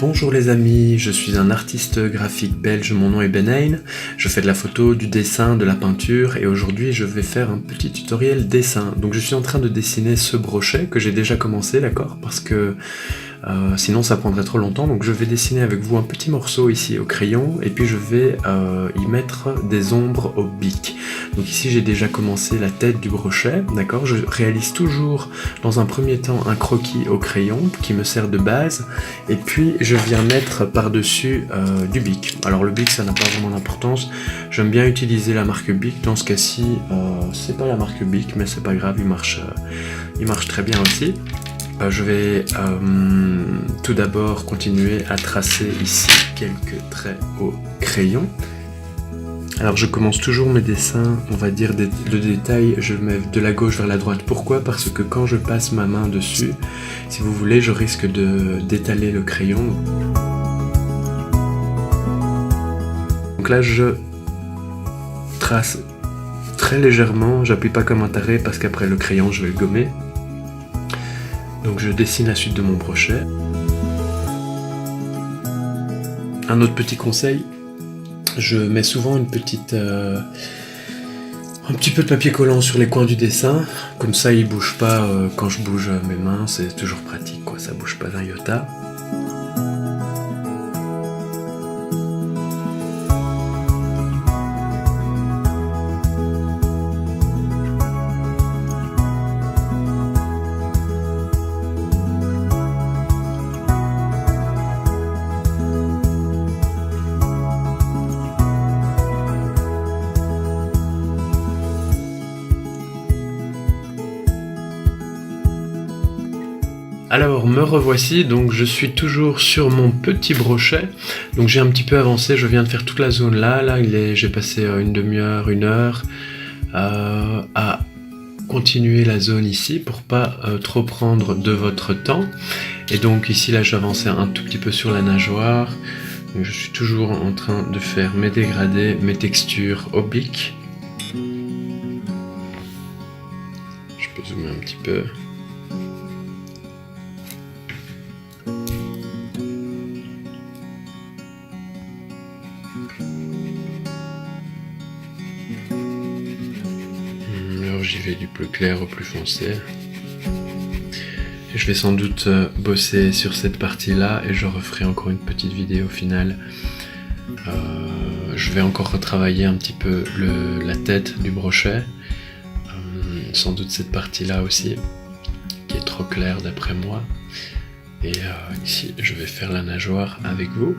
Bonjour les amis, je suis un artiste graphique belge, mon nom est Benain, je fais de la photo, du dessin, de la peinture et aujourd'hui je vais faire un petit tutoriel dessin. Donc je suis en train de dessiner ce brochet que j'ai déjà commencé, d'accord, parce que sinon ça prendrait trop longtemps, donc je vais dessiner avec vous un petit morceau ici au crayon et puis je vais y mettre des ombres au bic. Donc ici j'ai déjà commencé la tête du brochet, d'accord. Je réalise toujours dans un premier temps un croquis au crayon qui me sert de base et puis je viens mettre par-dessus du bic. Alors le bic ça n'a pas vraiment d'importance, j'aime bien utiliser la marque Bic, dans ce cas-ci c'est pas la marque Bic mais c'est pas grave, il marche très bien aussi. Je vais tout d'abord continuer à tracer ici quelques traits au crayon. Alors je commence toujours mes dessins, on va dire le détail, je mets de la gauche vers la droite. Pourquoi? Parce que quand je passe ma main dessus, si vous voulez, je risque d'étaler le crayon. Donc là je trace très légèrement, j'appuie pas comme un taré parce qu'après le crayon je vais le gommer. Donc je dessine la suite de mon brochet. Un autre petit conseil, je mets souvent un petit peu de papier collant sur les coins du dessin, comme ça il bouge pas quand je bouge mes mains, c'est toujours pratique quoi, ça bouge pas d'un iota. Alors me revoici, donc je suis toujours sur mon petit brochet, donc j'ai un petit peu avancé, je viens de faire toute la zone là j'ai passé une demi-heure, une heure à continuer la zone ici pour pas trop prendre de votre temps. Et donc ici là j'ai avancé un tout petit peu sur la nageoire, donc je suis toujours en train de faire mes dégradés, mes textures au bic. Je peux zoomer un petit peu. Alors j'y vais du plus clair au plus foncé. Et je vais sans doute bosser sur cette partie-là et je referai encore une petite vidéo finale. Je vais encore retravailler un petit peu la tête du brochet. Sans doute cette partie-là aussi, qui est trop claire d'après moi. Et ici, je vais faire la nageoire avec vous.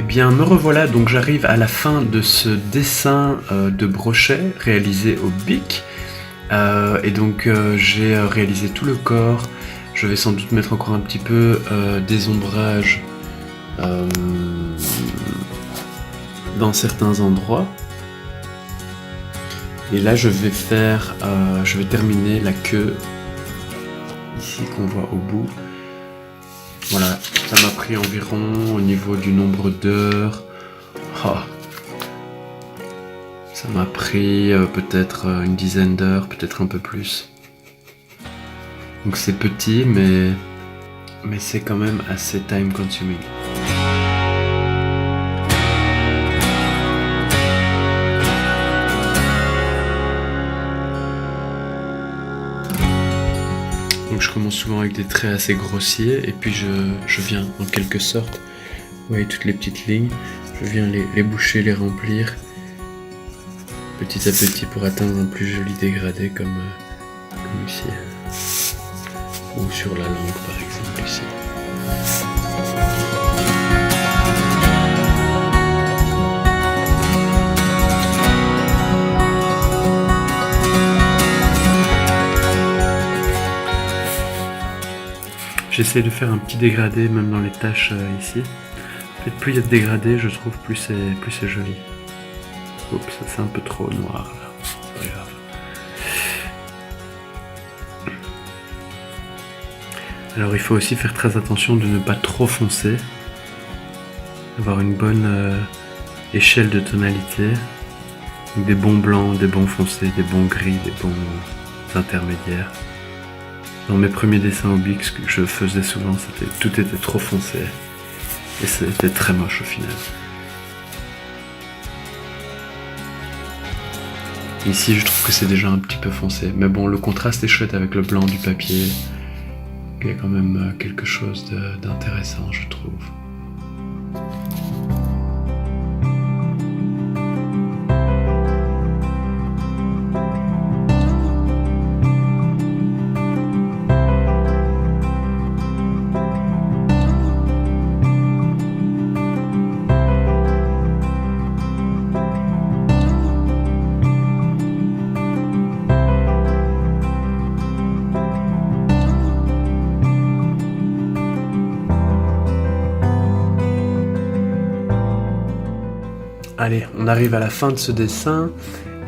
Bien, me revoilà, donc j'arrive à la fin de ce dessin de brochet réalisé au bic. Et donc j'ai réalisé tout le corps. Je vais sans doute mettre encore un petit peu des ombrages dans certains endroits. Et là je vais terminer la queue ici qu'on voit au bout. Voilà, ça m'a pris environ au niveau du nombre d'heures. Ça m'a pris peut-être une dizaine d'heures, peut-être un peu plus. Donc c'est petit, mais c'est quand même assez time consuming. Donc je commence souvent avec des traits assez grossiers et puis je viens en quelque sorte, vous voyez toutes les petites lignes, je viens les boucher, les remplir petit à petit pour atteindre un plus joli dégradé comme ici, ou sur la langue par exemple ici. J'essaie de faire un petit dégradé même dans les taches ici. En fait, plus il y a de dégradés, je trouve, plus c'est joli. Oups, ça c'est un peu trop noir là. C'est pas grave. Alors il faut aussi faire très attention de ne pas trop foncer. Avoir une bonne échelle de tonalité. Des bons blancs, des bons foncés, des bons gris, des bons intermédiaires. Dans mes premiers dessins au bic, ce que je faisais souvent, tout était trop foncé. Et c'était très moche au final. Ici, je trouve que c'est déjà un petit peu foncé. Mais bon, le contraste est chouette avec le blanc du papier. Il y a quand même quelque chose d'intéressant, je trouve. Allez, on arrive à la fin de ce dessin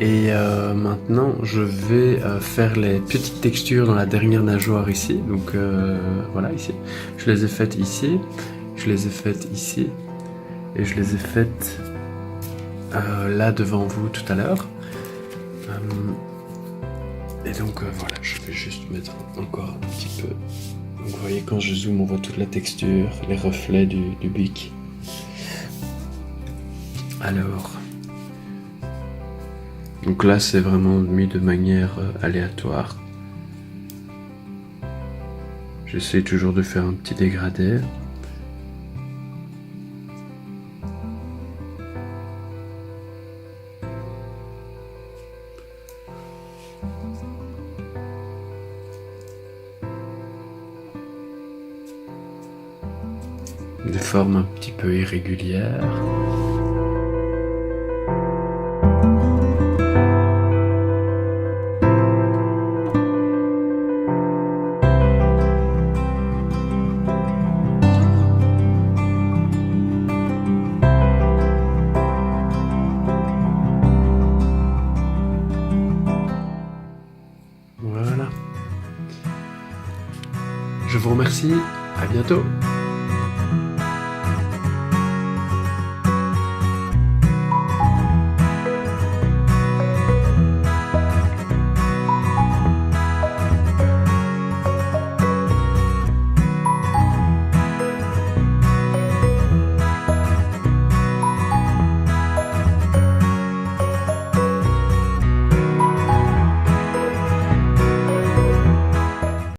et maintenant je vais faire les petites textures dans la dernière nageoire ici. Donc voilà, ici. Je les ai faites ici, je les ai faites ici et je les ai faites là devant vous tout à l'heure. Et donc voilà, je vais juste mettre encore un petit peu. Donc vous voyez, quand je zoome, on voit toute la texture, les reflets du bic. Alors, donc là c'est vraiment mis de manière aléatoire. J'essaie toujours de faire un petit dégradé. Des formes un petit peu irrégulières. Voilà. Je vous remercie, à bientôt.